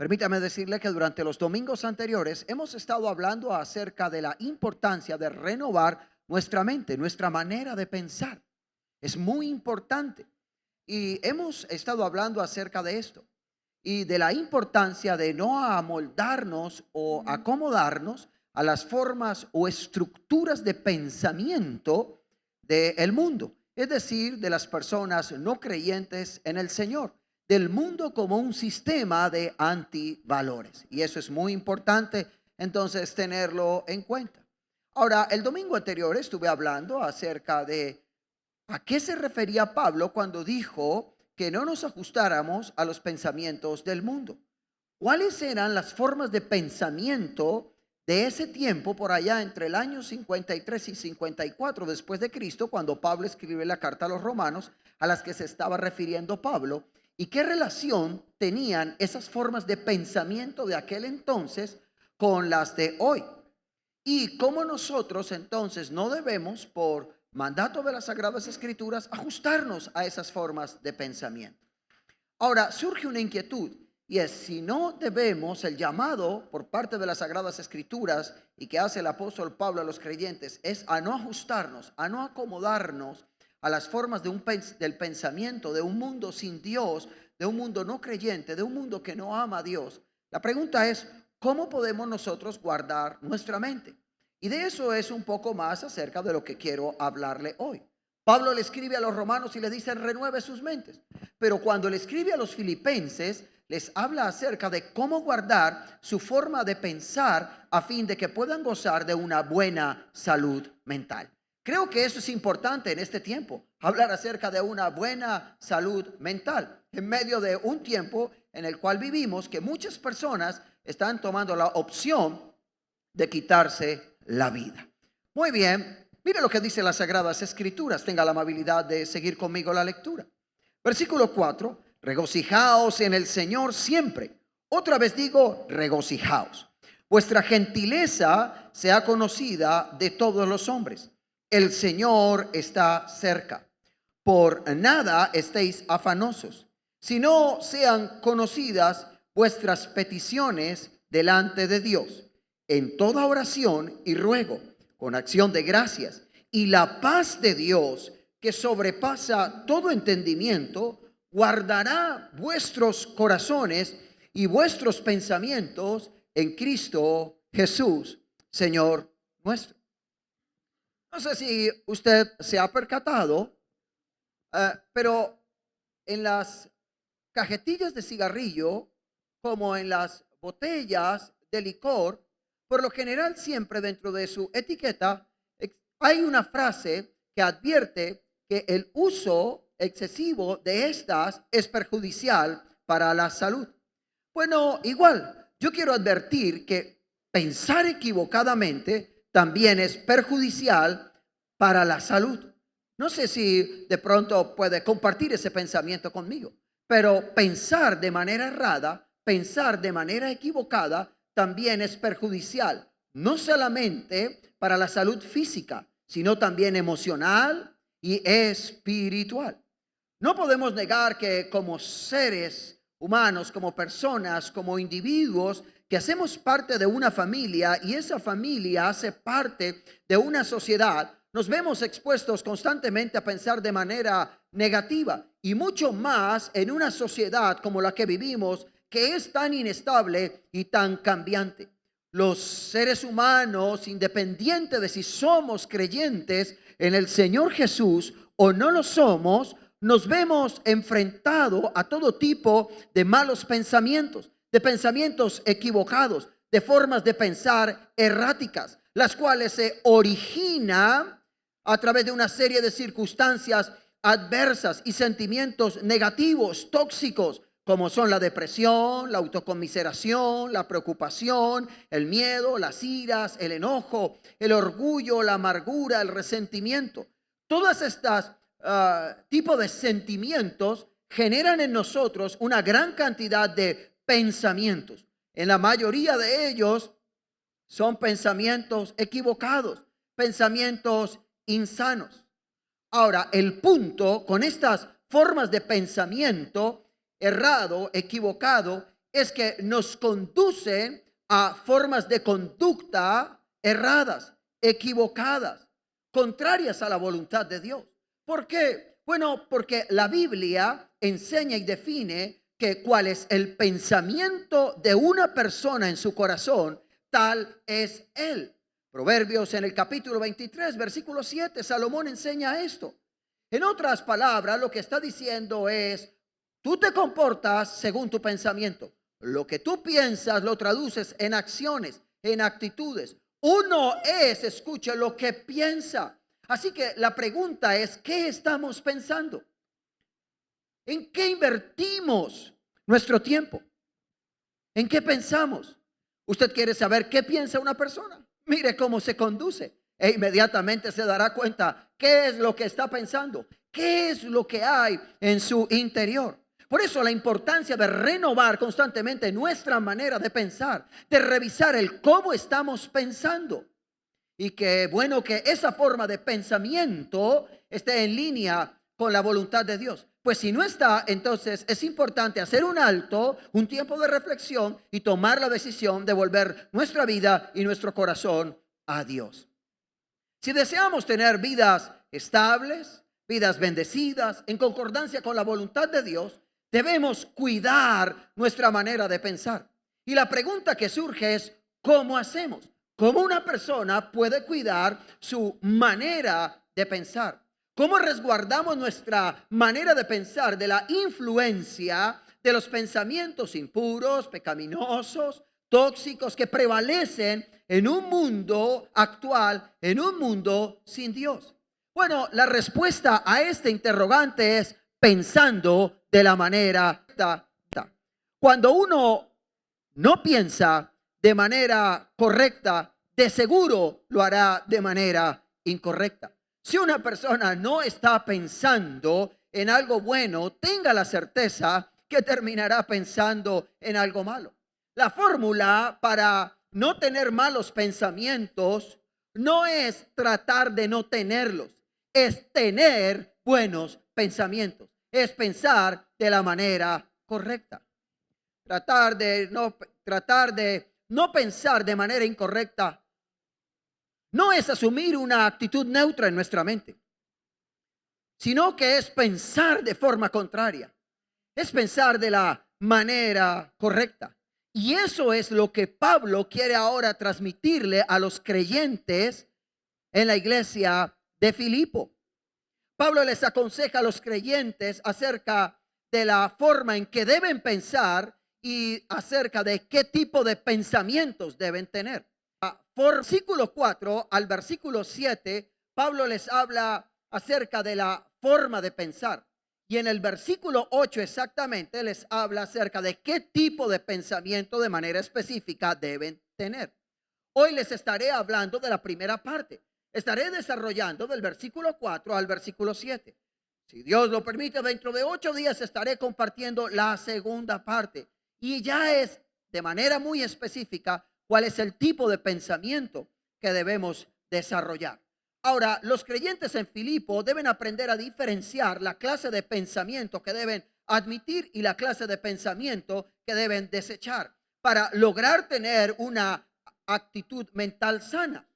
Permítame decirle que durante los domingos anteriores hemos estado hablando acerca de la importancia de renovar nuestra mente, nuestra manera de pensar. Es muy importante. Y hemos estado hablando acerca de esto y de la importancia de no amoldarnos o acomodarnos a las formas o estructuras de pensamiento del mundo, es decir, de las personas no creyentes en el Señor, del mundo como un sistema de antivalores. Y eso es muy importante entonces tenerlo en cuenta. Ahora, el domingo anterior estuve hablando acerca de ¿a qué se refería Pablo cuando dijo que no nos ajustáramos a los pensamientos del mundo? ¿Cuáles eran las formas de pensamiento de ese tiempo por allá entre el año 53 y 54 después de Cristo, cuando Pablo escribe la carta a los romanos a las que se estaba refiriendo Pablo? ¿Y qué relación tenían esas formas de pensamiento de aquel entonces con las de hoy? Y cómo nosotros entonces no debemos, por mandato de las Sagradas Escrituras, ajustarnos a esas formas de pensamiento. Ahora, surge una inquietud y es si no debemos el llamado por parte de las Sagradas Escrituras y que hace el apóstol Pablo a los creyentes es a no ajustarnos, a no acomodarnos a las formas del pensamiento de un mundo sin Dios, de un mundo no creyente, de un mundo que no ama a Dios. La pregunta es, ¿cómo podemos nosotros guardar nuestra mente? Y de eso es un poco más acerca de lo que quiero hablarle hoy. Pablo le escribe a los romanos y le dice, renueve sus mentes. Pero cuando le escribe a los filipenses, les habla acerca de cómo guardar su forma de pensar a fin de que puedan gozar de una buena salud mental. Creo que eso es importante en este tiempo, hablar acerca de una buena salud mental, en medio de un tiempo en el cual vivimos que muchas personas están tomando la opción de quitarse la vida. Muy bien, mire lo que dice las Sagradas Escrituras. Tenga la amabilidad de seguir conmigo la lectura. Versículo 4, regocijaos en el Señor siempre. Otra vez digo, regocijaos. Vuestra gentileza sea conocida de todos los hombres. El Señor está cerca. Por nada estéis afanosos, sino sean conocidas vuestras peticiones delante de Dios en toda oración y ruego, con acción de gracias. Y la paz de Dios, que sobrepasa todo entendimiento, guardará vuestros corazones y vuestros pensamientos en Cristo Jesús, Señor nuestro. No sé si usted se ha percatado, pero en las cajetillas de cigarrillo, como en las botellas de licor, por lo general siempre dentro de su etiqueta hay una frase que advierte que el uso excesivo de estas es perjudicial para la salud. Bueno, igual, yo quiero advertir que pensar equivocadamente también es perjudicial para la salud. No sé si de pronto puede compartir ese pensamiento conmigo, pero pensar de manera errada, pensar de manera equivocada, también es perjudicial, no solamente para la salud física, sino también emocional y espiritual. No podemos negar que como seres humanos, como personas, como individuos, que hacemos parte de una familia y esa familia hace parte de una sociedad, nos vemos expuestos constantemente a pensar de manera negativa y mucho más en una sociedad como la que vivimos, que es tan inestable y tan cambiante. Los seres humanos, independiente de si somos creyentes en el Señor Jesús o no lo somos, nos vemos enfrentados a todo tipo de malos pensamientos, de pensamientos equivocados, de formas de pensar erráticas, las cuales se originan a través de una serie de circunstancias adversas y sentimientos negativos, tóxicos, como son la depresión, la autocomiseración, la preocupación, el miedo, las iras, el enojo, el orgullo, la amargura, el resentimiento. Todas estas tipo de sentimientos generan en nosotros una gran cantidad de pensamientos. En la mayoría de ellos son pensamientos equivocados, pensamientos insanos. Ahora, el punto con estas formas de pensamiento errado, equivocado, es que nos conducen a formas de conducta erradas, equivocadas, contrarias a la voluntad de Dios. ¿Por qué? Bueno, porque la Biblia enseña y define que cuál es el pensamiento de una persona en su corazón, tal es él. Proverbios en el capítulo 23, versículo 7, Salomón enseña esto. En otras palabras, lo que está diciendo es, tú te comportas según tu pensamiento. Lo que tú piensas lo traduces en acciones, en actitudes. Uno es, escucha, lo que piensa. Así que la pregunta es, ¿qué estamos pensando? ¿En qué invertimos nuestro tiempo? ¿En qué pensamos? ¿Usted quiere saber qué piensa una persona? Mire cómo se conduce e inmediatamente se dará cuenta qué es lo que está pensando, qué es lo que hay en su interior. Por eso la importancia de renovar constantemente nuestra manera de pensar, de revisar el cómo estamos pensando. Y que bueno que esa forma de pensamiento esté en línea con la voluntad de Dios. Pues si no está, entonces es importante hacer un alto, un tiempo de reflexión y tomar la decisión de volver nuestra vida y nuestro corazón a Dios. Si deseamos tener vidas estables, vidas bendecidas, en concordancia con la voluntad de Dios, debemos cuidar nuestra manera de pensar. Y la pregunta que surge es, ¿cómo hacemos? ¿Cómo una persona puede cuidar su manera de pensar? ¿Cómo resguardamos nuestra manera de pensar de la influencia de los pensamientos impuros, pecaminosos, tóxicos que prevalecen en un mundo actual, en un mundo sin Dios? Bueno, la respuesta a este interrogante es pensando de la manera correcta. Cuando uno no piensa de manera correcta, de seguro lo hará de manera incorrecta. Si una persona no está pensando en algo bueno, tenga la certeza que terminará pensando en algo malo. La fórmula para no tener malos pensamientos no es tratar de no tenerlos, es tener buenos pensamientos, es pensar de la manera correcta. Tratar de no pensar de manera incorrecta no es asumir una actitud neutra en nuestra mente, sino que es pensar de forma contraria, es pensar de la manera correcta. Y eso es lo que Pablo quiere ahora transmitirle a los creyentes en la iglesia de Filipo. Pablo les aconseja a los creyentes acerca de la forma en que deben pensar y acerca de qué tipo de pensamientos deben tener. Por versículo 4 al versículo 7, Pablo les habla acerca de la forma de pensar. Y en el versículo 8 exactamente les habla acerca de qué tipo de pensamiento de manera específica deben tener. Hoy les estaré hablando de la primera parte. Estaré desarrollando del versículo 4 al versículo 7. Si Dios lo permite, dentro de 8 días estaré compartiendo la segunda parte. Y ya es de manera muy específica cuál es el tipo de pensamiento que debemos desarrollar. Ahora, los creyentes en Filipo deben aprender a diferenciar la clase de pensamiento que deben admitir y la clase de pensamiento que deben desechar para lograr tener una actitud mental sana.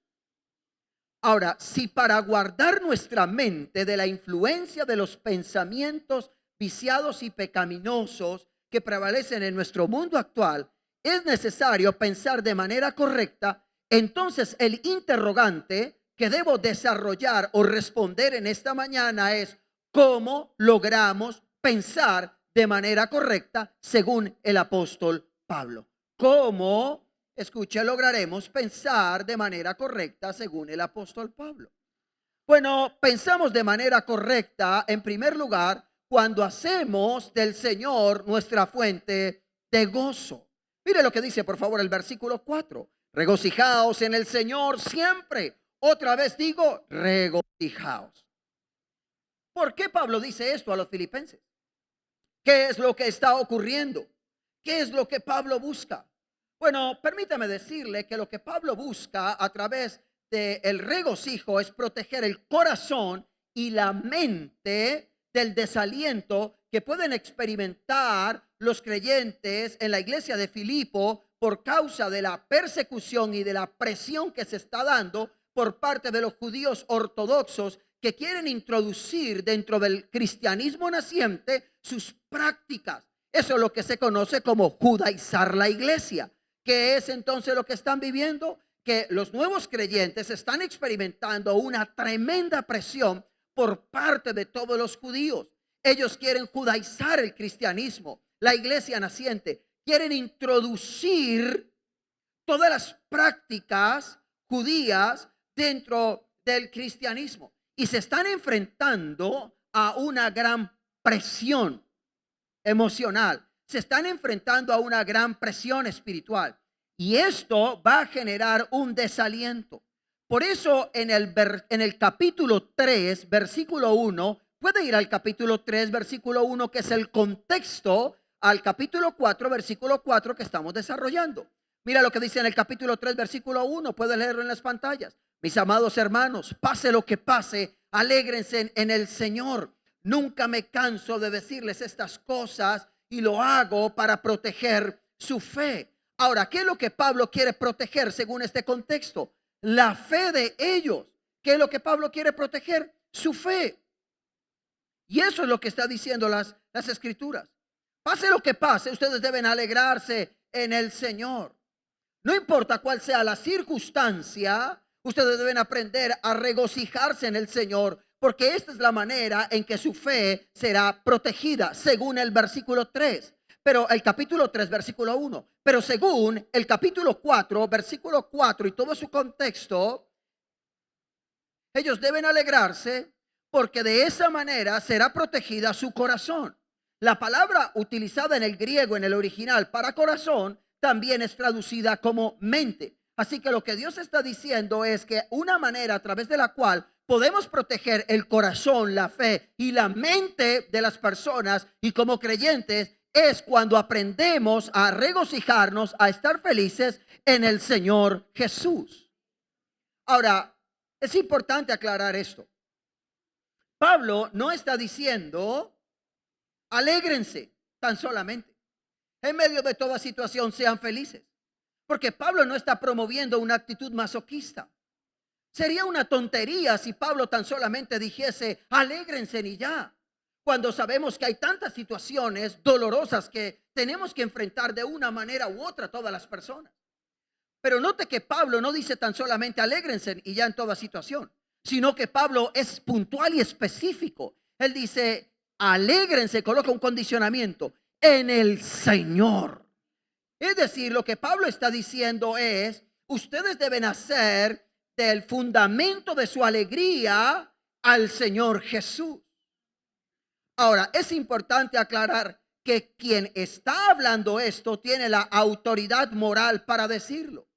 Ahora, si para guardar nuestra mente de la influencia de los pensamientos viciados y pecaminosos que prevalecen en nuestro mundo actual, es necesario pensar de manera correcta, entonces el interrogante que debo desarrollar o responder en esta mañana es: ¿cómo logramos pensar de manera correcta según el apóstol Pablo? ¿Cómo, escuche, lograremos pensar de manera correcta según el apóstol Pablo? Bueno, pensamos de manera correcta en primer lugar cuando hacemos del Señor nuestra fuente de gozo. Mire lo que dice por favor el versículo 4. Regocijaos en el Señor siempre. Otra vez digo, regocijaos. ¿Por qué Pablo dice esto a los filipenses? ¿Qué es lo que está ocurriendo? ¿Qué es lo que Pablo busca? Bueno, permítame decirle que lo que Pablo busca a través del regocijo es proteger el corazón y la mente del desaliento que pueden experimentar los creyentes en la iglesia de Filipo, por causa de la persecución y de la presión que se está dando por parte de los judíos ortodoxos que quieren introducir dentro del cristianismo naciente sus prácticas. Eso es lo que se conoce como judaizar la iglesia. ¿Qué es entonces lo que están viviendo? Que los nuevos creyentes están experimentando una tremenda presión por parte de todos los judíos. Ellos quieren judaizar el cristianismo, la iglesia naciente. Quieren introducir todas las prácticas judías dentro del cristianismo. Y se están enfrentando a una gran presión emocional. Se están enfrentando a una gran presión espiritual. Y esto va a generar un desaliento. Por eso en el capítulo 3, versículo 1, puede ir al capítulo 3, versículo 1, que es el contexto, al capítulo 4, versículo 4 que estamos desarrollando. Mira lo que dice en el capítulo 3, versículo 1, puede leerlo en las pantallas. Mis amados hermanos, pase lo que pase, alégrense en el Señor. Nunca me canso de decirles estas cosas y lo hago para proteger su fe. Ahora, ¿qué es lo que Pablo quiere proteger según este contexto? La fe de ellos. ¿Qué es lo que Pablo quiere proteger? Su fe. Y eso es lo que está diciendo las escrituras. Pase lo que pase, ustedes deben alegrarse en el Señor. No importa cuál sea la circunstancia, ustedes deben aprender a regocijarse en el Señor, porque esta es la manera en que su fe será protegida, según el versículo 3. Pero el capítulo 3, versículo 1. Pero según el capítulo 4, versículo 4 y todo su contexto, ellos deben alegrarse porque de esa manera será protegida su corazón. La palabra utilizada en el griego, en el original, para corazón, también es traducida como mente. Así que lo que Dios está diciendo es que una manera a través de la cual podemos proteger el corazón, la fe y la mente de las personas y como creyentes es cuando aprendemos a regocijarnos, a estar felices en el Señor Jesús. Ahora, es importante aclarar esto. Pablo no está diciendo alégrense tan solamente. En medio de toda situación sean felices. Porque Pablo no está promoviendo una actitud masoquista. Sería una tontería si Pablo tan solamente dijese alégrense y ya. Cuando sabemos que hay tantas situaciones dolorosas que tenemos que enfrentar de una manera u otra todas las personas. Pero note que Pablo no dice tan solamente alégrense y ya en toda situación, sino que Pablo es puntual y específico. Él dice alégrense, coloca un condicionamiento en el Señor. Es decir, lo que Pablo está diciendo es, ustedes deben hacer del fundamento de su alegría al Señor Jesús. Ahora, es importante aclarar que quien está hablando esto tiene la autoridad moral para decirlo.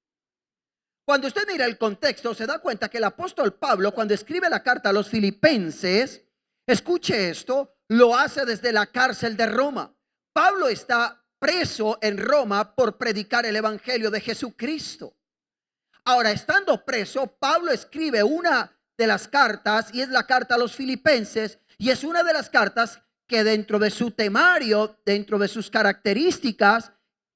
Cuando usted mira el contexto, se da cuenta que el apóstol Pablo, cuando escribe la carta a los filipenses, escuche esto, lo hace desde la cárcel de Roma. Pablo está preso en Roma por predicar el evangelio de Jesucristo. Ahora, estando preso, Pablo escribe una de las cartas y es la carta a los filipenses y es una de las cartas que dentro de su temario, dentro de sus características,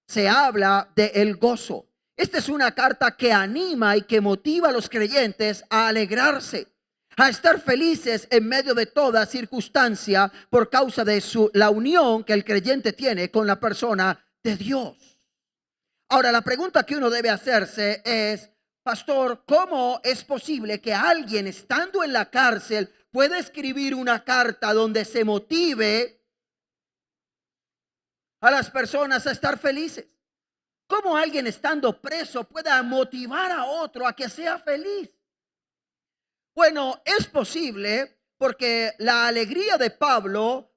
se habla de el gozo. Esta es una carta que anima y que motiva a los creyentes a alegrarse, a estar felices en medio de toda circunstancia por causa de la unión que el creyente tiene con la persona de Dios. Ahora, la pregunta que uno debe hacerse es, pastor, ¿cómo es posible que alguien estando en la cárcel pueda escribir una carta donde se motive a las personas a estar felices? ¿Cómo alguien estando preso pueda motivar a otro a que sea feliz? Bueno, es posible porque la alegría de Pablo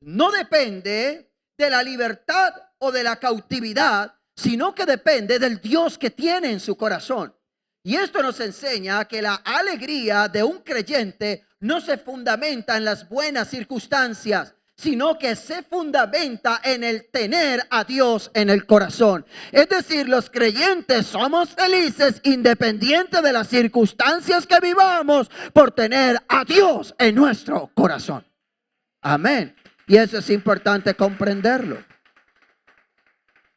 no depende de la libertad o de la cautividad, sino que depende del Dios que tiene en su corazón. Y esto nos enseña que la alegría de un creyente no se fundamenta en las buenas circunstancias, sino que se fundamenta en el tener a Dios en el corazón. Es decir, los creyentes somos felices independiente de las circunstancias que vivamos por tener a Dios en nuestro corazón. Amén. Y eso es importante comprenderlo.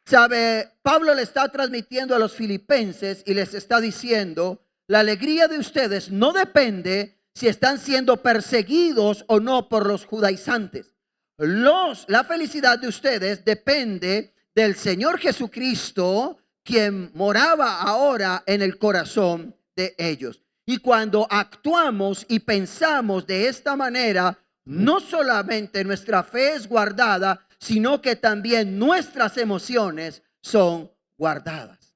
Sabe, Pablo le está transmitiendo a los filipenses y les está diciendo, la alegría de ustedes no depende si están siendo perseguidos o no por los judaizantes. La felicidad de ustedes depende del Señor Jesucristo, quien moraba ahora en el corazón de ellos. Y cuando actuamos y pensamos de esta manera, no solamente nuestra fe es guardada, sino que también nuestras emociones son guardadas.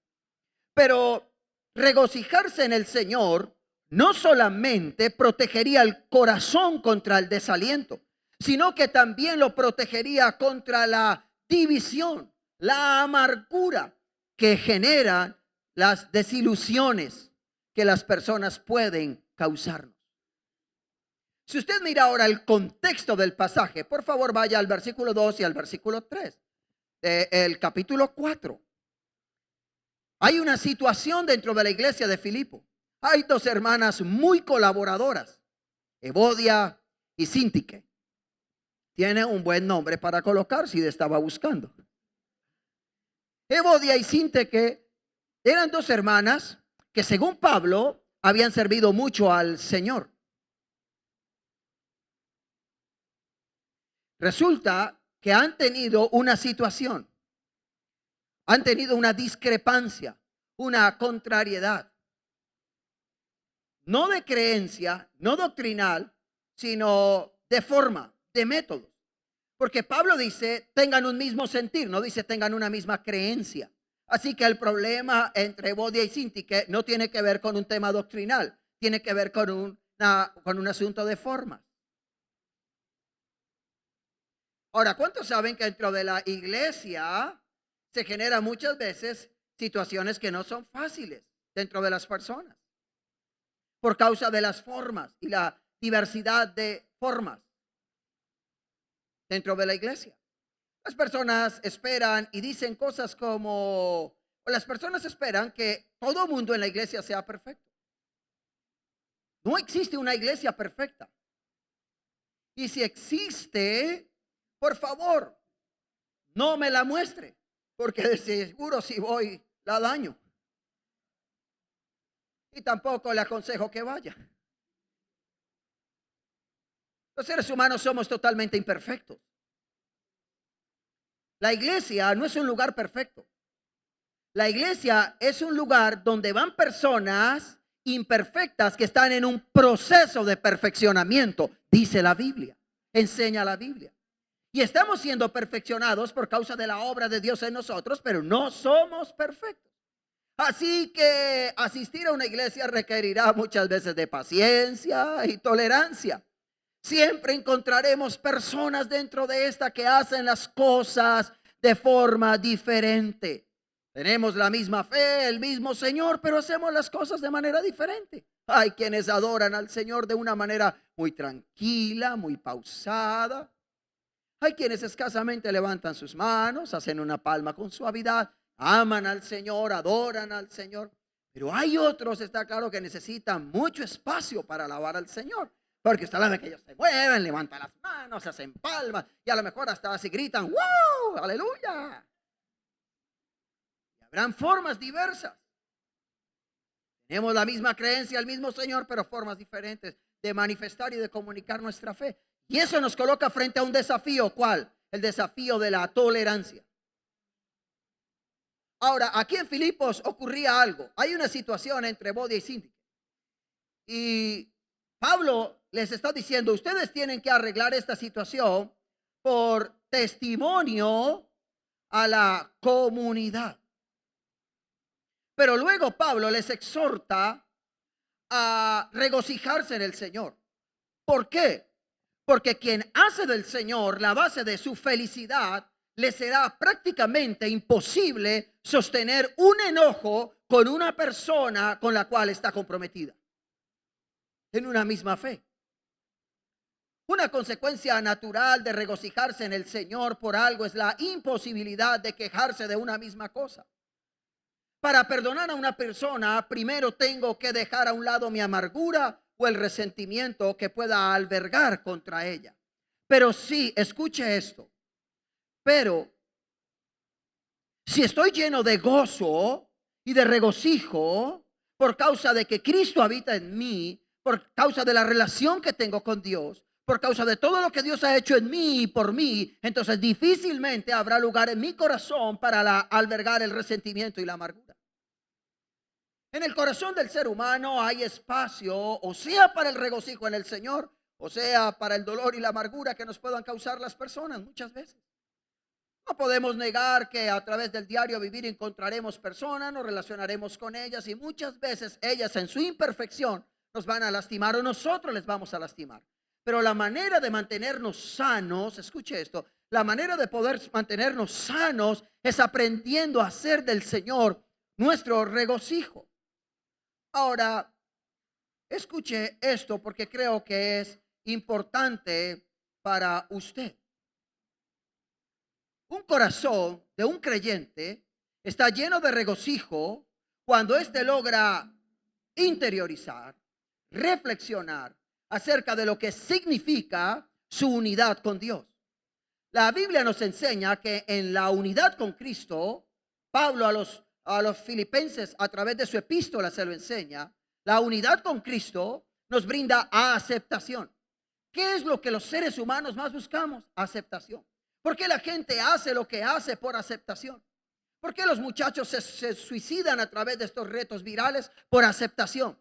Pero regocijarse en el Señor no solamente protegería el corazón contra el desaliento, sino que también lo protegería contra la división, la amargura que generan las desilusiones que las personas pueden causarnos. Si usted mira ahora el contexto del pasaje, por favor vaya al versículo 2 y al versículo 3 del capítulo 4. Hay una situación dentro de la iglesia de Filipo. Hay dos hermanas muy colaboradoras, Evodia y Síntique. Tiene un buen nombre para colocar si estaba buscando. Evodia y Síntique eran dos hermanas que, según Pablo, habían servido mucho al Señor. Resulta que han tenido una situación, han tenido una discrepancia, una contrariedad, no de creencia, no doctrinal, sino de forma, de método. Porque Pablo dice, tengan un mismo sentir, no dice tengan una misma creencia. Así que el problema entre Evodia y Síntique no tiene que ver con un tema doctrinal, tiene que ver con un asunto de formas. Ahora, ¿cuántos saben que dentro de la iglesia se generan muchas veces situaciones que no son fáciles dentro de las personas? Por causa de las formas y la diversidad de formas dentro de la iglesia. Las personas esperan y dicen cosas como, o las personas esperan que todo mundo en la iglesia sea perfecto. No existe una iglesia perfecta. Y si existe, por favor, no me la muestre, porque de seguro si voy la daño. Y tampoco le aconsejo que vaya. Los seres humanos somos totalmente imperfectos. La iglesia no es un lugar perfecto. La iglesia es un lugar donde van personas imperfectas que están en un proceso de perfeccionamiento, dice la Biblia, enseña la Biblia. Y estamos siendo perfeccionados por causa de la obra de Dios en nosotros, pero no somos perfectos. Así que asistir a una iglesia requerirá muchas veces de paciencia y tolerancia. Siempre encontraremos personas dentro de esta que hacen las cosas de forma diferente. Tenemos la misma fe, el mismo Señor, pero hacemos las cosas de manera diferente. Hay quienes adoran al Señor de una manera muy tranquila, muy pausada. Hay quienes escasamente levantan sus manos, hacen una palma con suavidad, aman al Señor, adoran al Señor. Pero hay otros, está claro, que necesitan mucho espacio para alabar al Señor. Porque usted la ve que ellos se mueven, levantan las manos, hacen palmas y a lo mejor hasta así gritan, ¡wow! ¡Aleluya! Y habrán formas diversas. Tenemos la misma creencia, el mismo Señor, pero formas diferentes de manifestar y de comunicar nuestra fe. Y eso nos coloca frente a un desafío. ¿Cuál? El desafío de la tolerancia. Ahora, aquí en Filipos ocurría algo. Hay una situación entre Evodia y Síntique. Y Pablo les está diciendo, ustedes tienen que arreglar esta situación por testimonio a la comunidad. Pero luego Pablo les exhorta a regocijarse en el Señor. ¿Por qué? Porque quien hace del Señor la base de su felicidad, le será prácticamente imposible sostener un enojo con una persona con la cual está comprometida en una misma fe. Una consecuencia natural de regocijarse en el Señor por algo es la imposibilidad de quejarse de una misma cosa. Para perdonar a una persona, primero tengo que dejar a un lado mi amargura o el resentimiento que pueda albergar contra ella. Pero sí, escuche esto. Pero Si estoy lleno de gozo y de regocijo por causa de que Cristo habita en mí, por causa de la relación que tengo con Dios, por causa de todo lo que Dios ha hecho en mí y por mí, entonces difícilmente habrá lugar en mi corazón para albergar el resentimiento y la amargura. En el corazón del ser humano hay espacio, o sea para el regocijo en el Señor, o sea para el dolor y la amargura que nos puedan causar las personas muchas veces. No podemos negar que a través del diario vivir encontraremos personas, nos relacionaremos con ellas y muchas veces ellas en su imperfección nos van a lastimar o nosotros les vamos a lastimar. Pero la manera de mantenernos sanos, escuche esto, la manera de poder mantenernos sanos es aprendiendo a hacer del Señor nuestro regocijo. Ahora, escuche esto porque creo que es importante para usted. Un corazón de un creyente está lleno de regocijo cuando éste logra interiorizar, reflexionar acerca de lo que significa su unidad con Dios. La Biblia nos enseña que en la unidad con Cristo, Pablo a los filipenses a través de su epístola se lo enseña, la unidad con Cristo nos brinda aceptación. ¿Qué es lo que los seres humanos más buscamos? Aceptación. ¿Por qué la gente hace lo que hace por aceptación? ¿Por qué los muchachos se suicidan a través de estos retos virales? Por aceptación.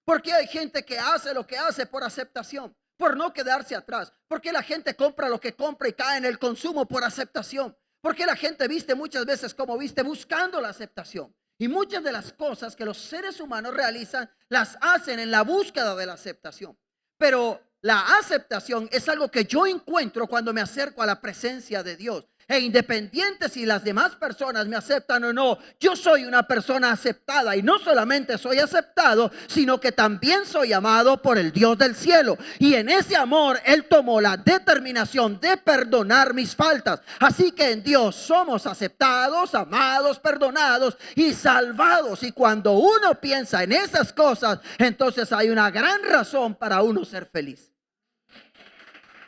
¿Por qué hay gente que hace lo que hace por aceptación? Por no quedarse atrás. ¿Por qué la gente compra lo que compra y cae en el consumo? Por aceptación. ¿Por qué la gente viste muchas veces como viste? Buscando la aceptación. Y muchas de las cosas que los seres humanos realizan las hacen en la búsqueda de la aceptación. Pero la aceptación es algo que yo encuentro cuando me acerco a la presencia de Dios. E independiente si las demás personas me aceptan o no, yo soy una persona aceptada. Y no solamente soy aceptado, sino que también soy amado por el Dios del cielo. Y en ese amor Él tomó la determinación de perdonar mis faltas. Así que en Dios somos aceptados, amados, perdonados y salvados. Y cuando uno piensa en esas cosas, entonces hay una gran razón para uno ser feliz.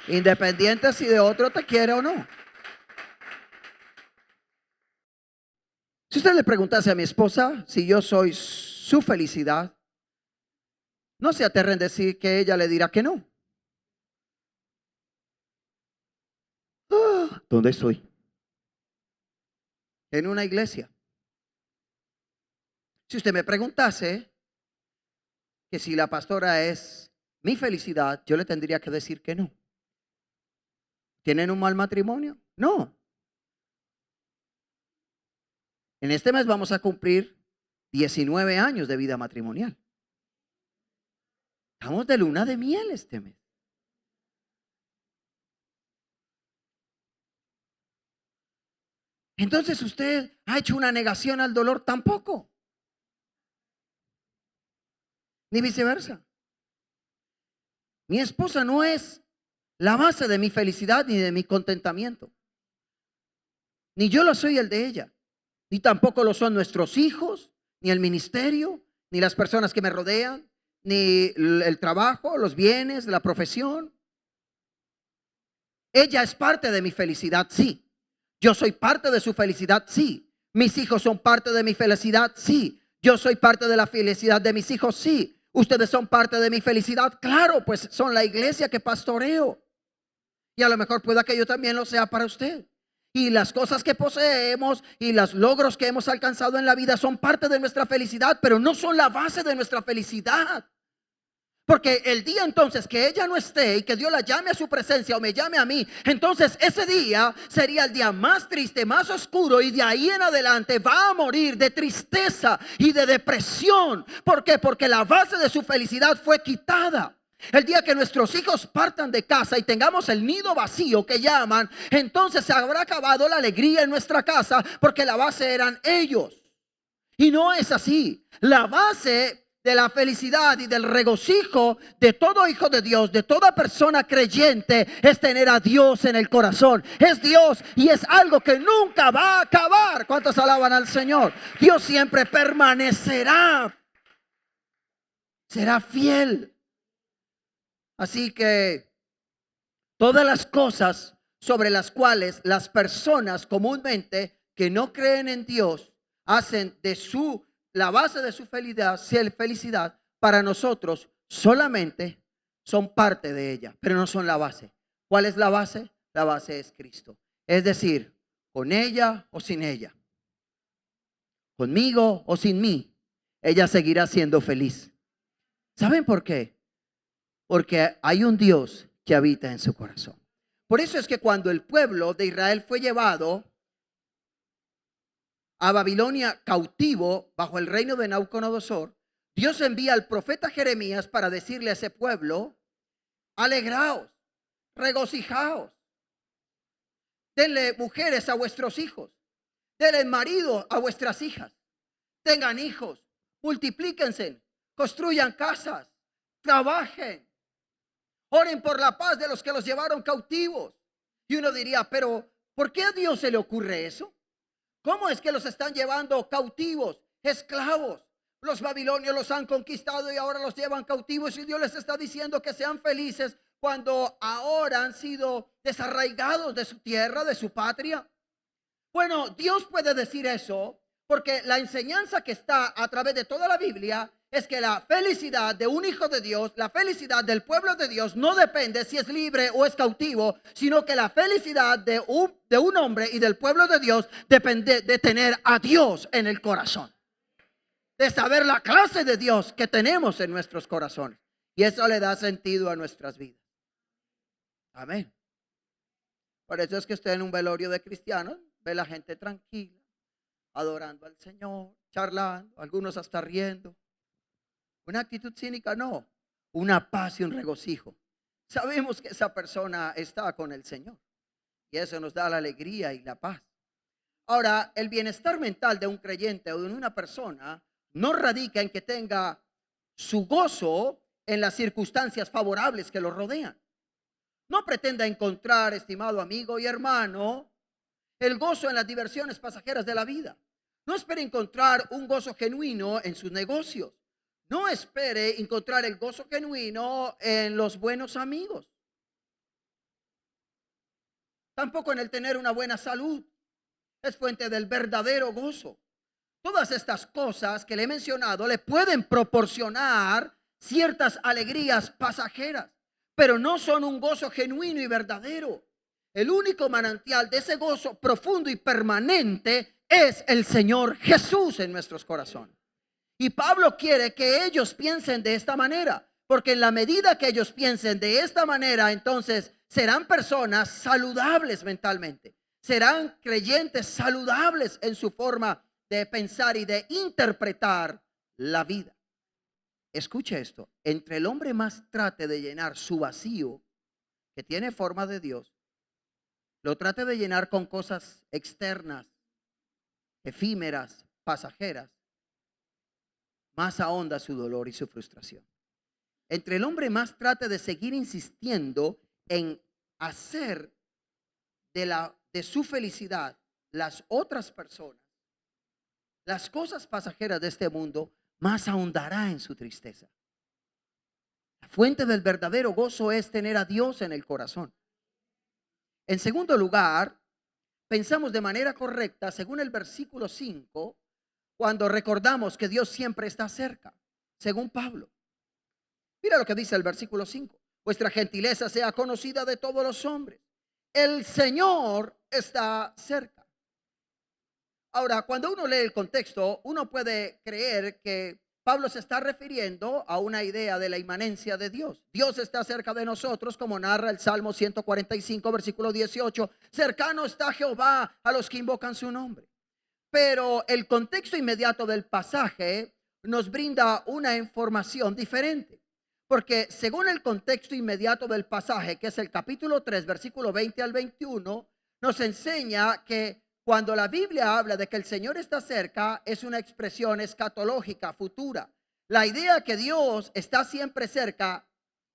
Independiente si de otro te quiere o no. Si usted le preguntase a mi esposa si yo soy su felicidad, no se aterre en decir que ella le dirá que no. ¿Dónde estoy? En una iglesia. Si usted me preguntase que si la pastora es mi felicidad, yo le tendría que decir que no. ¿Tienen un mal matrimonio? No. En este mes vamos a cumplir 19 años de vida matrimonial. Estamos de luna de miel este mes. Entonces usted ha hecho una negación al dolor, tampoco. Ni viceversa. Mi esposa no es la base de mi felicidad ni de mi contentamiento. Ni yo lo soy el de ella. Ni tampoco lo son nuestros hijos, ni el ministerio, ni las personas que me rodean, ni el trabajo, los bienes, la profesión. Ella es parte de mi felicidad, sí. Yo soy parte de su felicidad, sí. Mis hijos son parte de mi felicidad, sí. Yo soy parte de la felicidad de mis hijos, sí. Ustedes son parte de mi felicidad, claro, pues son la iglesia que pastoreo. Y a lo mejor pueda que yo también lo sea para usted. Y las cosas que poseemos y los logros que hemos alcanzado en la vida son parte de nuestra felicidad, pero no son la base de nuestra felicidad. Porque el día entonces que ella no esté y que Dios la llame a su presencia o me llame a mí, entonces ese día sería el día más triste, más oscuro, y de ahí en adelante va a morir de tristeza y de depresión. ¿Por qué? Porque la base de su felicidad fue quitada. El día que nuestros hijos partan de casa y tengamos el nido vacío que llaman, entonces se habrá acabado la alegría en nuestra casa, porque la base eran ellos. Y no es así. La base de la felicidad y del regocijo de todo hijo de Dios, de toda persona creyente, es tener a Dios en el corazón. Es Dios y es algo que nunca va a acabar. ¿Cuántos alaban al Señor? Dios siempre permanecerá. Será fiel. Así que todas las cosas sobre las cuales las personas comúnmente que no creen en Dios hacen de la base de su felicidad para nosotros solamente son parte de ella, pero no son la base. ¿Cuál es la base? La base es Cristo. Es decir, con ella o sin ella, conmigo o sin mí, ella seguirá siendo feliz. ¿Saben por qué? Porque hay un Dios que habita en su corazón. Por eso es que cuando el pueblo de Israel fue llevado a Babilonia cautivo bajo el reino de Nabucodonosor, Dios envía al profeta Jeremías para decirle a ese pueblo: alegraos, regocijaos, denle mujeres a vuestros hijos, denle marido a vuestras hijas, tengan hijos, multiplíquense, construyan casas, trabajen, oren por la paz de los que los llevaron cautivos. Y uno diría, pero ¿por qué a Dios se le ocurre eso? ¿Cómo es que los están llevando cautivos, esclavos? Los babilonios los han conquistado y ahora los llevan cautivos, y Dios les está diciendo que sean felices cuando ahora han sido desarraigados de su tierra, de su patria. Bueno, Dios puede decir eso porque la enseñanza que está a través de toda la Biblia es que la felicidad de un hijo de Dios, la felicidad del pueblo de Dios, no depende si es libre o es cautivo, sino que la felicidad de un hombre y del pueblo de Dios depende de tener a Dios en el corazón, de saber la clase de Dios que tenemos en nuestros corazones. Y eso le da sentido a nuestras vidas. Amén. Por eso es que usted en un velorio de cristianos ve la gente tranquila, adorando al Señor, charlando, algunos hasta riendo. Una actitud cínica, no, una paz y un regocijo. Sabemos que esa persona está con el Señor y eso nos da la alegría y la paz. Ahora, el bienestar mental de un creyente o de una persona no radica en que tenga su gozo en las circunstancias favorables que lo rodean. No pretenda encontrar, estimado amigo y hermano, el gozo en las diversiones pasajeras de la vida. No espere encontrar un gozo genuino en sus negocios. No espere encontrar el gozo genuino en los buenos amigos. Tampoco en el tener una buena salud. Es fuente del verdadero gozo. Todas estas cosas que le he mencionado le pueden proporcionar ciertas alegrías pasajeras, pero no son un gozo genuino y verdadero. El único manantial de ese gozo profundo y permanente es el Señor Jesús en nuestros corazones. Y Pablo quiere que ellos piensen de esta manera, porque en la medida que ellos piensen de esta manera, entonces serán personas saludables mentalmente, serán creyentes saludables en su forma de pensar y de interpretar la vida. Escuche esto: entre el hombre más trate de llenar su vacío, que tiene forma de Dios, lo trate de llenar con cosas externas, efímeras, pasajeras, más ahonda su dolor y su frustración. Entre el hombre más trate de seguir insistiendo en hacer de su felicidad las otras personas, las cosas pasajeras de este mundo, más ahondará en su tristeza. La fuente del verdadero gozo es tener a Dios en el corazón. En segundo lugar, pensamos de manera correcta según el versículo 5, cuando recordamos que Dios siempre está cerca, según Pablo. Mira lo que dice el versículo 5: vuestra gentileza sea conocida de todos los hombres. El Señor está cerca. Ahora, cuando uno lee el contexto, uno puede creer que Pablo se está refiriendo a una idea de la inmanencia de Dios. Dios está cerca de nosotros, como narra el Salmo 145, versículo 18. Cercano está Jehová a los que invocan su nombre. Pero el contexto inmediato del pasaje nos brinda una información diferente. Porque según el contexto inmediato del pasaje, que es el capítulo 3, versículo 20 al 21, nos enseña que cuando la Biblia habla de que el Señor está cerca, es una expresión escatológica, futura. La idea que Dios está siempre cerca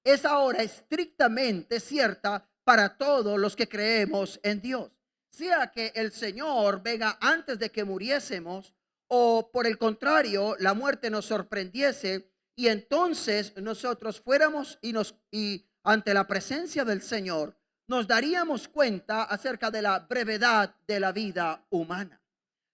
es ahora estrictamente cierta para todos los que creemos en Dios. Sea que el Señor venga antes de que muriésemos, o por el contrario, la muerte nos sorprendiese y entonces nosotros fuéramos y ante la presencia del Señor nos daríamos cuenta acerca de la brevedad de la vida humana.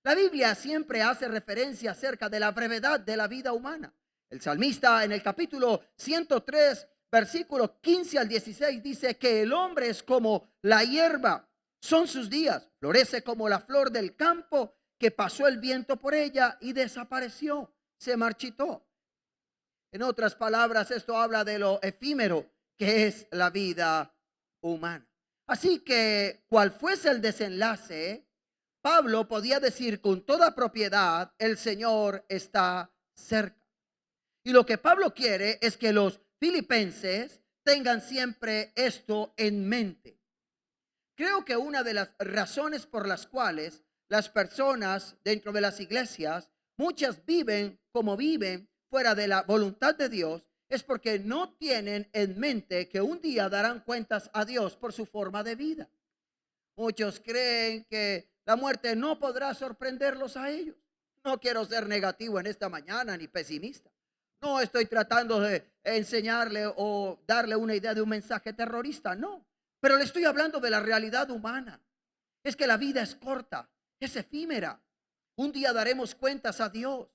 La Biblia siempre hace referencia acerca de la brevedad de la vida humana. El salmista en el capítulo 103, versículo 15 al 16 dice que el hombre es como la hierba, son sus días, florece como la flor del campo, que pasó el viento por ella y desapareció, se marchitó. En otras palabras, esto habla de lo efímero que es la vida humana. Así que, cual fuese el desenlace, Pablo podía decir con toda propiedad, el Señor está cerca. Y lo que Pablo quiere es que los filipenses tengan siempre esto en mente. Creo que una de las razones por las cuales las personas dentro de las iglesias, muchas viven como viven fuera de la voluntad de Dios, es porque no tienen en mente que un día darán cuentas a Dios por su forma de vida. Muchos creen que la muerte no podrá sorprenderlos a ellos. No quiero ser negativo en esta mañana ni pesimista. No estoy tratando de enseñarle o darle una idea de un mensaje terrorista, no. Pero le estoy hablando de la realidad humana. Es que la vida es corta, es efímera. Un día daremos cuentas a Dios.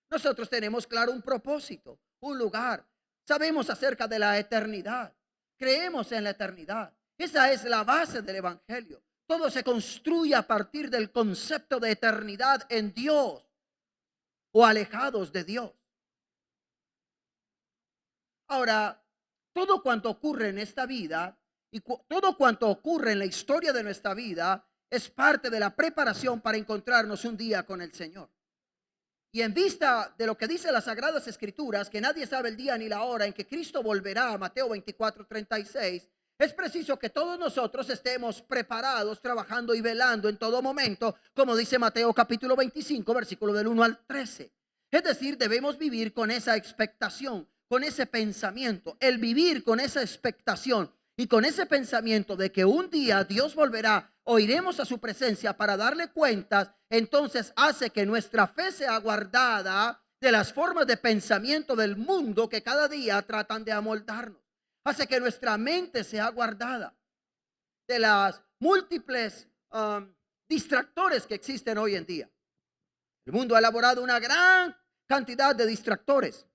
Nosotros tenemos claro un propósito, un lugar. Sabemos acerca de la eternidad. Creemos en la eternidad. Esa es la base del evangelio. Todo se construye a partir del concepto de eternidad en Dios o alejados de Dios. Ahora, todo cuanto ocurre en esta vida y todo cuanto ocurre en la historia de nuestra vida es parte de la preparación para encontrarnos un día con el Señor. Y en vista de lo que dice las Sagradas Escrituras, que nadie sabe el día ni la hora en que Cristo volverá, Mateo 24:36, es preciso que todos nosotros estemos preparados, trabajando y velando en todo momento, como dice Mateo capítulo 25, versículo del 1 al 13. Es decir, debemos vivir con esa expectación, con ese pensamiento, el vivir con esa expectación y con ese pensamiento de que un día Dios volverá o iremos a su presencia para darle cuentas, entonces hace que nuestra fe sea guardada de las formas de pensamiento del mundo que cada día tratan de amoldarnos. Hace que nuestra mente sea guardada de las múltiples distractores que existen hoy en día. El mundo ha elaborado una gran cantidad de distractores.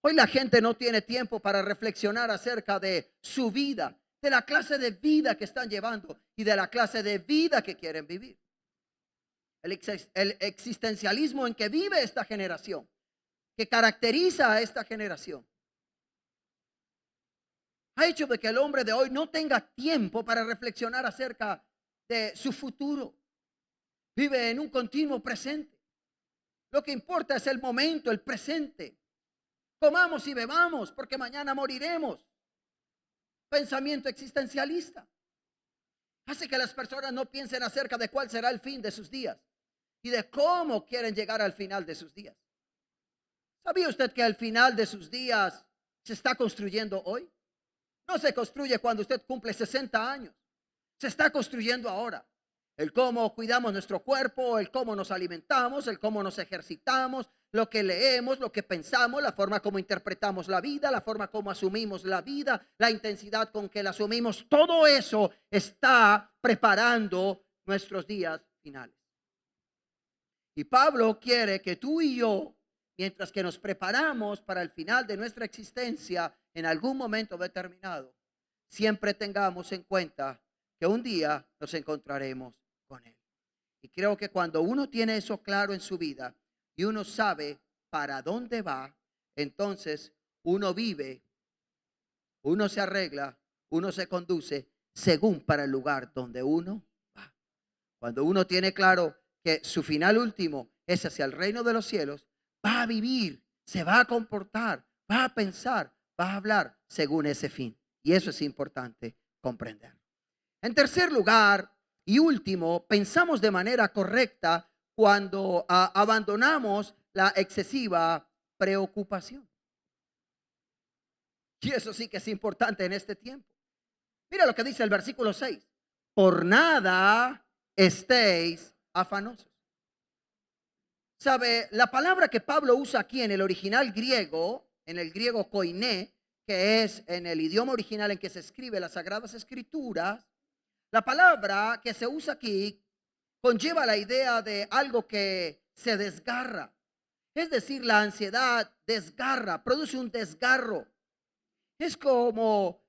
Hoy la gente no tiene tiempo para reflexionar acerca de su vida, de la clase de vida que están llevando y de la clase de vida que quieren vivir. El existencialismo en que vive esta generación, que caracteriza a esta generación, ha hecho de que el hombre de hoy no tenga tiempo para reflexionar acerca de su futuro. Vive en un continuo presente. Lo que importa es el momento, el presente. Comamos y bebamos porque mañana moriremos. Pensamiento existencialista hace que las personas no piensen acerca de cuál será el fin de sus días y de cómo quieren llegar al final de sus días. ¿Sabía usted que al final de sus días se está construyendo hoy? No se construye cuando usted cumple 60 años. Se está construyendo ahora. El cómo cuidamos nuestro cuerpo, el cómo nos alimentamos, el cómo nos ejercitamos, lo que leemos, lo que pensamos, la forma como interpretamos la vida, la forma como asumimos la vida, la intensidad con que la asumimos. Todo eso está preparando nuestros días finales. Y Pablo quiere que tú y yo, mientras que nos preparamos para el final de nuestra existencia en algún momento determinado, siempre tengamos en cuenta que un día nos encontraremos con Él. Y creo que cuando uno tiene eso claro en su vida y uno sabe para dónde va, entonces uno vive, uno se arregla, uno se conduce según para el lugar donde uno va. Cuando uno tiene claro que su final último es hacia el reino de los cielos, va a vivir, se va a comportar, va a pensar, va a hablar según ese fin. Y eso es importante comprender. En tercer lugar y último, pensamos de manera correcta cuando abandonamos la excesiva preocupación. Y eso sí que es importante en este tiempo. Mira lo que dice el versículo 6. Por nada estéis afanosos. ¿Sabe? La palabra que Pablo usa aquí en el original griego, en el griego koiné, que es en el idioma original en que se escribe las Sagradas Escrituras, la palabra que se usa aquí conlleva la idea de algo que se desgarra. Es decir, la ansiedad desgarra, produce un desgarro. Es como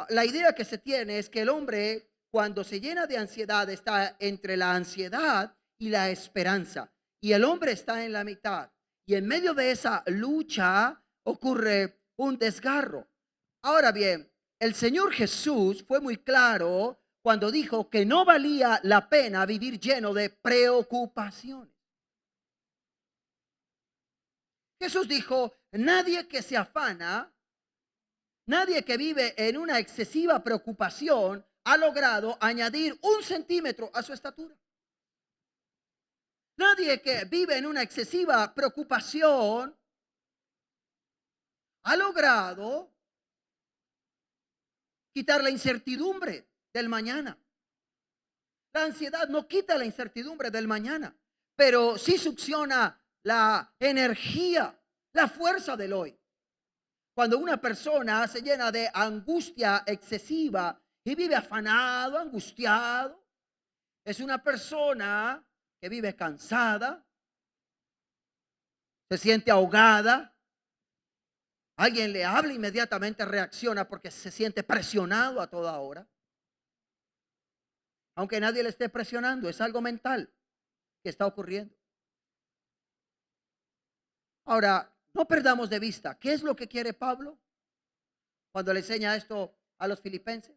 la idea que se tiene es que el hombre cuando se llena de ansiedad está entre la ansiedad y la esperanza. Y el hombre está en la mitad. Y en medio de esa lucha ocurre un desgarro. Ahora bien, el Señor Jesús fue muy claro cuando dijo que no valía la pena vivir lleno de preocupaciones. Jesús dijo, nadie que se afana, nadie que vive en una excesiva preocupación ha logrado añadir 1 centímetro a su estatura. Nadie que vive en una excesiva preocupación ha logrado quitar la incertidumbre del mañana. La ansiedad no quita la incertidumbre del mañana, pero sí succiona la energía, la fuerza del hoy. Cuando una persona se llena de angustia excesiva y vive afanado, angustiado, es una persona que vive cansada, se siente ahogada. Alguien le habla, inmediatamente reacciona porque se siente presionado a toda hora. Aunque nadie le esté presionando, es algo mental que está ocurriendo. Ahora, no perdamos de vista, ¿qué es lo que quiere Pablo cuando le enseña esto a los filipenses?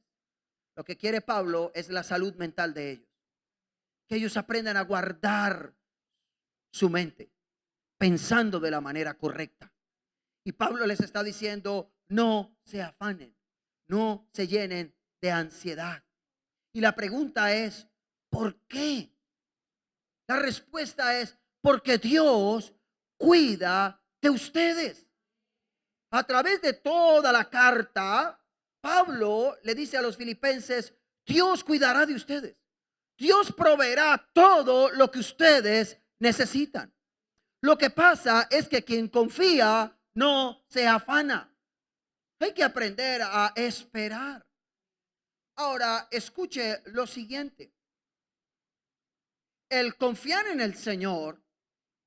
Lo que quiere Pablo es la salud mental de ellos. Que ellos aprendan a guardar su mente, pensando de la manera correcta. Y Pablo les está diciendo, no se afanen, no se llenen de ansiedad. Y la pregunta es, ¿por qué? La respuesta es, porque Dios cuida de ustedes. A través de toda la carta, Pablo le dice a los filipenses, Dios cuidará de ustedes. Dios proveerá todo lo que ustedes necesitan. Lo que pasa es que quien confía no se afana. Hay que aprender a esperar. Ahora, escuche lo siguiente. El confiar en el Señor,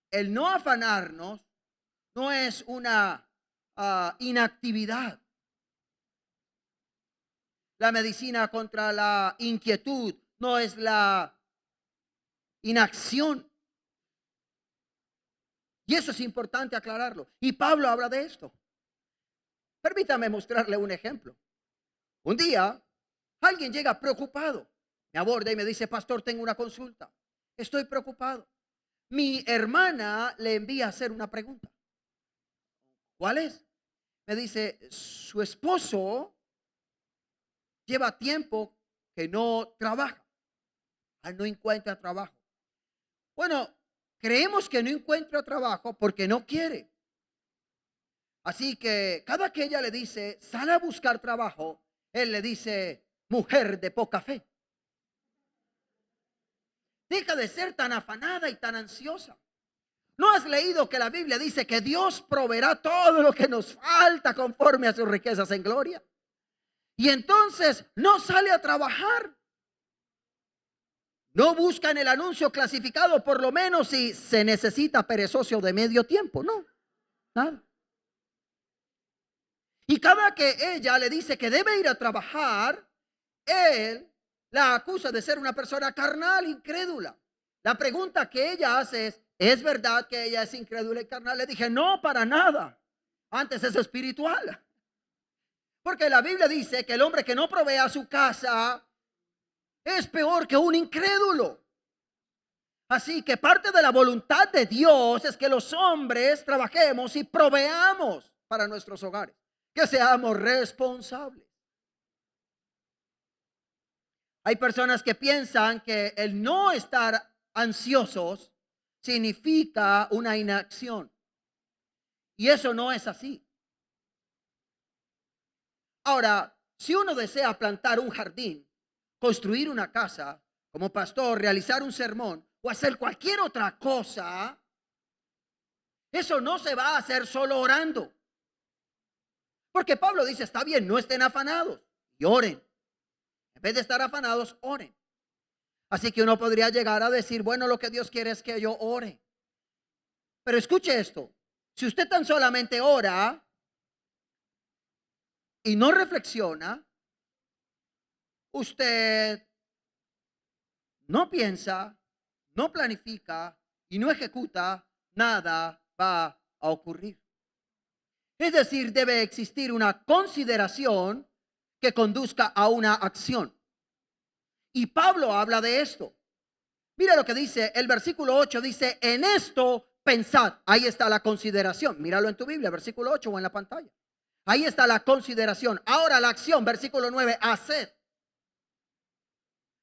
el no afanarnos, no es una inactividad. La medicina contra la inquietud no es la inacción. Y eso es importante aclararlo. Y Pablo habla de esto. Permítame mostrarle un ejemplo. Un día, alguien llega preocupado, me aborda y me dice, pastor, tengo una consulta. Estoy preocupado. Mi hermana le envía a hacer una pregunta. ¿Cuál es? Me dice, su esposo lleva tiempo que no trabaja. No encuentra trabajo. Bueno, creemos que no encuentra trabajo porque no quiere. Así que cada que ella le dice, sale a buscar trabajo, él le dice, mujer de poca fe. Deja de ser tan afanada y tan ansiosa. ¿No has leído que la Biblia dice que Dios proveerá todo lo que nos falta conforme a sus riquezas en gloria? Y entonces no sale a trabajar. No busca en el anuncio clasificado por lo menos si se necesita perezoso de medio tiempo. No, nada. Y cada que ella le dice que debe ir a trabajar, él la acusa de ser una persona carnal, incrédula. La pregunta que ella hace ¿es verdad que ella es incrédula y carnal? Le dije, no, para nada. Antes es espiritual. Porque la Biblia dice que el hombre que no provee a su casa es peor que un incrédulo. Así que parte de la voluntad de Dios es que los hombres trabajemos y proveamos para nuestros hogares. Que seamos responsables. Hay personas que piensan que el no estar ansiosos significa una inacción. Y eso no es así. Ahora, si uno desea plantar un jardín, construir una casa, como pastor, realizar un sermón o hacer cualquier otra cosa, eso no se va a hacer solo orando. Porque Pablo dice, está bien, no estén afanados y oren. En vez de estar afanados, oren. Así que uno podría llegar a decir, bueno, lo que Dios quiere es que yo ore. Pero escuche esto, si usted tan solamente ora y no reflexiona, usted no piensa, no planifica y no ejecuta, nada va a ocurrir. Es decir, debe existir una consideración que conduzca a una acción. Y Pablo habla de esto. Mira lo que dice el versículo 8, dice, en esto pensad. Ahí está la consideración. Míralo en tu Biblia, versículo 8 o en la pantalla. Ahí está la consideración. Ahora la acción, versículo 9, haced.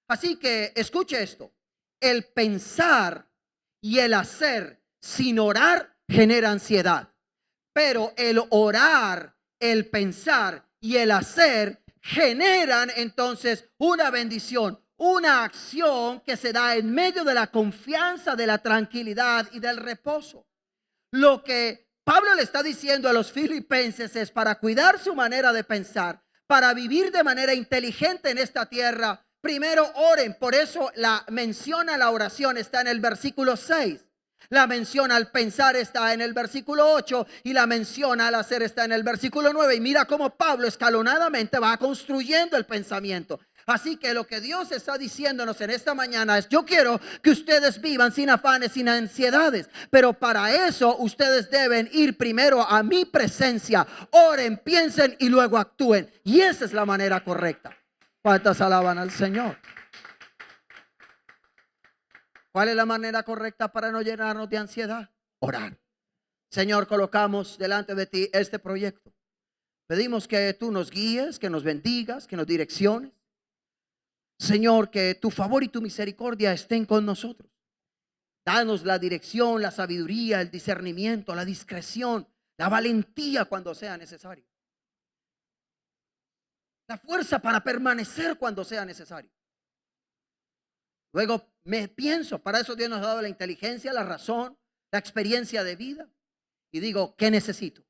Así que escuche esto. El pensar y el hacer sin orar genera ansiedad. Pero el orar, el pensar y el hacer generan entonces una bendición, una acción que se da en medio de la confianza, de la tranquilidad y del reposo. Lo que Pablo le está diciendo a los filipenses es para cuidar su manera de pensar, para vivir de manera inteligente en esta tierra. Primero oren, por eso la mención a la oración está en el versículo 6. La mención al pensar está en el versículo 8 y la mención al hacer está en el versículo 9. Y mira cómo Pablo escalonadamente va construyendo el pensamiento. Así que lo que Dios está diciéndonos en esta mañana es, yo quiero que ustedes vivan sin afanes, sin ansiedades, pero para eso ustedes deben ir primero a mi presencia, oren, piensen y luego actúen. Y esa es la manera correcta. ¿Cuántas alaban al Señor? ¿Cuál es la manera correcta para no llenarnos de ansiedad? Orar. Señor, colocamos delante de ti este proyecto. Pedimos que tú nos guíes, que nos bendigas, que nos direcciones. Señor, que tu favor y tu misericordia estén con nosotros. Danos la dirección, la sabiduría, el discernimiento, la discreción, la valentía cuando sea necesario. La fuerza para permanecer cuando sea necesario. Luego me pienso, para eso Dios nos ha dado la inteligencia, la razón, la experiencia de vida. Y digo, ¿qué necesito?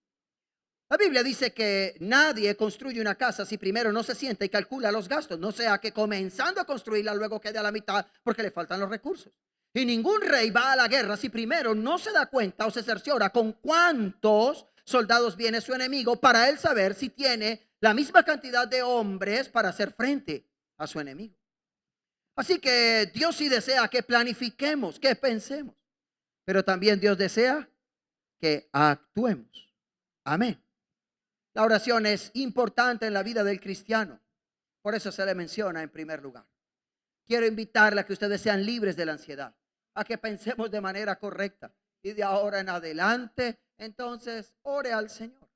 La Biblia dice que nadie construye una casa si primero no se sienta y calcula los gastos, no sea que comenzando a construirla luego quede a la mitad porque le faltan los recursos. Y ningún rey va a la guerra si primero no se da cuenta o se cerciora con cuántos soldados viene su enemigo para él saber si tiene la misma cantidad de hombres para hacer frente a su enemigo. Así que Dios sí desea que planifiquemos, que pensemos, pero también Dios desea que actuemos. Amén. La oración es importante en la vida del cristiano. Por eso se le menciona en primer lugar. Quiero invitarle a que ustedes sean libres de la ansiedad, a que pensemos de manera correcta. Y de ahora en adelante, entonces, ore al Señor.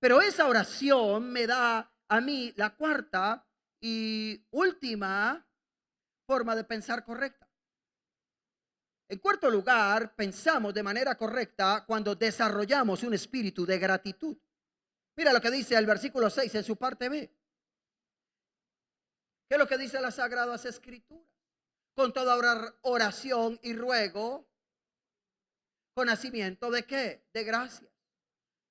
Pero esa oración me da a mí la cuarta y última forma de pensar correcta. En cuarto lugar, pensamos de manera correcta cuando desarrollamos un espíritu de gratitud. Mira lo que dice el versículo 6 en su parte B. ¿Qué es lo que dice las Sagradas Escrituras? Con toda oración y ruego, con nacimiento de ¿qué? De gracia.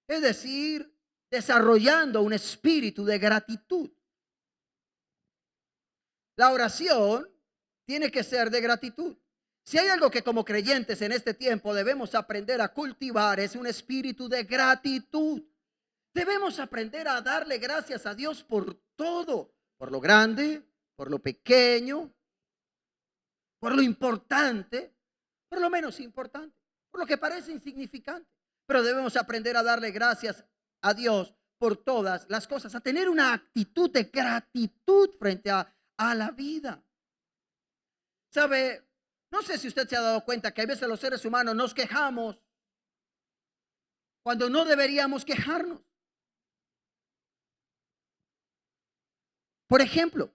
Es decir, desarrollando un espíritu de gratitud. La oración tiene que ser de gratitud. Si hay algo que como creyentes en este tiempo debemos aprender a cultivar es un espíritu de gratitud. Debemos aprender a darle gracias a Dios por todo, por lo grande, por lo pequeño, por lo importante, por lo menos importante, por lo que parece insignificante. Pero debemos aprender a darle gracias a Dios por todas las cosas, a tener una actitud de gratitud frente a la vida. ¿Sabe? No sé si usted se ha dado cuenta que a veces los seres humanos nos quejamos cuando no deberíamos quejarnos. Por ejemplo,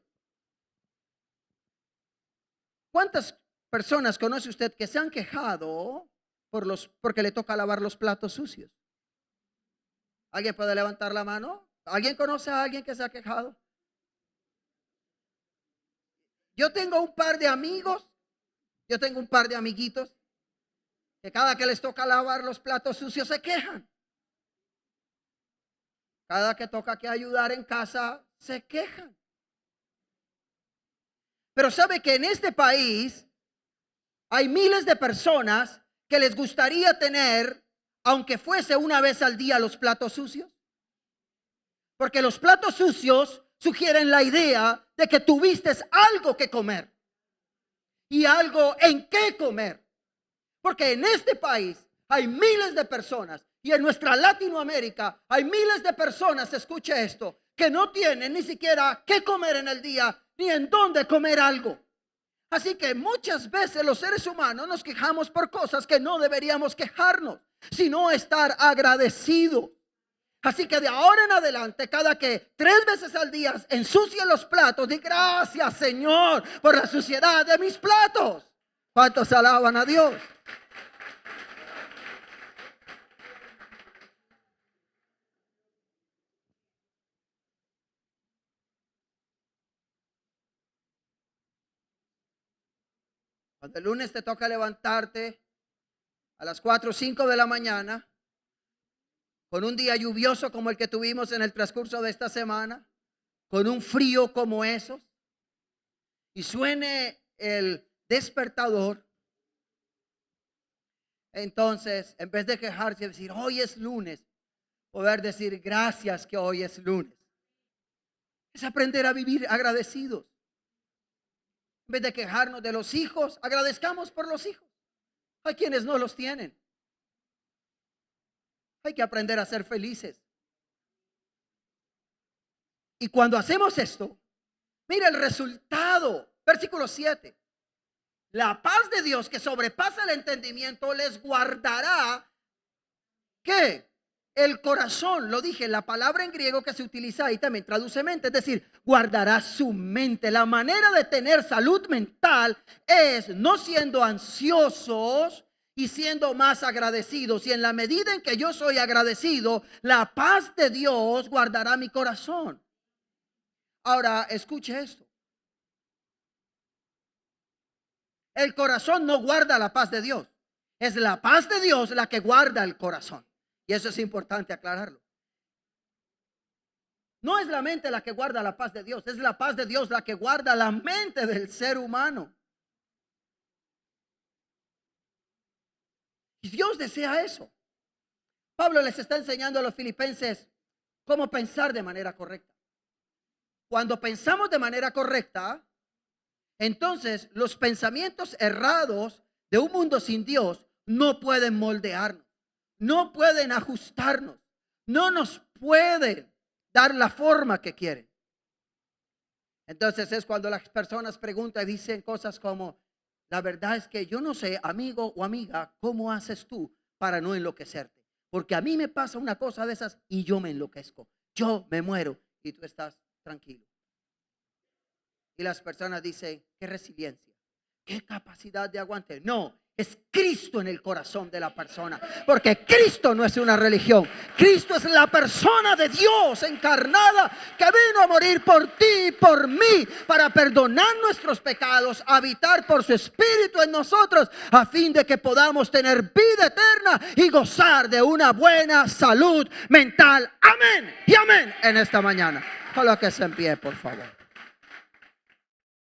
¿cuántas personas conoce usted que se han quejado porque le toca lavar los platos sucios? ¿Alguien puede levantar la mano? ¿Alguien conoce a alguien que se ha quejado? Yo tengo un par de amigos, yo tengo un par de amiguitos que cada que les toca lavar los platos sucios se quejan. Cada que toca que ayudar en casa se quejan. Pero sabe que en este país hay miles de personas que les gustaría tener, aunque fuese una vez al día, los platos sucios. Porque los platos sucios sugieren la idea de que tuviste algo que comer y algo en qué comer. Porque en este país hay miles de personas y en nuestra Latinoamérica hay miles de personas, escuche esto, que no tienen ni siquiera qué comer en el día ni en dónde comer algo. Así que muchas veces los seres humanos nos quejamos por cosas que no deberíamos quejarnos, sino estar agradecidos. Así que de ahora en adelante, cada que 3 veces al día ensucie los platos, di gracias, Señor, por la suciedad de mis platos. ¿Cuántos alaban a Dios? Cuando el lunes te toca levantarte a las 4 o 5 de la mañana, con un día lluvioso como el que tuvimos en el transcurso de esta semana, con un frío como esos, y suene el despertador, entonces en vez de quejarse y decir hoy es lunes, poder decir gracias que hoy es lunes. Es aprender a vivir agradecidos. En vez de quejarnos de los hijos, agradezcamos por los hijos. Hay quienes no los tienen. Hay que aprender a ser felices. Y cuando hacemos esto, mira el resultado. Versículo 7. La paz de Dios que sobrepasa el entendimiento les guardará. ¿Qué? El corazón, lo dije, la palabra en griego que se utiliza ahí también traduce mente, es decir, guardará su mente. La manera de tener salud mental es no siendo ansiosos y siendo más agradecidos. Y en la medida en que yo soy agradecido, la paz de Dios guardará mi corazón. Ahora, escuche esto. El corazón no guarda la paz de Dios. Es la paz de Dios la que guarda el corazón. Y eso es importante aclararlo. No es la mente la que guarda la paz de Dios, es la paz de Dios la que guarda la mente del ser humano. Y Dios desea eso. Pablo les está enseñando a los filipenses cómo pensar de manera correcta. Cuando pensamos de manera correcta, entonces los pensamientos errados de un mundo sin Dios no pueden moldearnos. No pueden ajustarnos, no nos pueden dar la forma que quieren. Entonces es cuando las personas preguntan y dicen cosas como, la verdad es que yo no sé, amigo o amiga, ¿cómo haces tú para no enloquecerte? Porque a mí me pasa una cosa de esas y yo me enloquezco, yo me muero y tú estás tranquilo. Y las personas dicen, qué resiliencia, qué capacidad de aguante. No. Es Cristo en el corazón de la persona. Porque Cristo no es una religión. Cristo es la persona de Dios encarnada que vino a morir por ti y por mí para perdonar nuestros pecados, habitar por su Espíritu en nosotros a fin de que podamos tener vida eterna y gozar de una buena salud mental. Amén y amén en esta mañana. Colóquese en pie, por favor.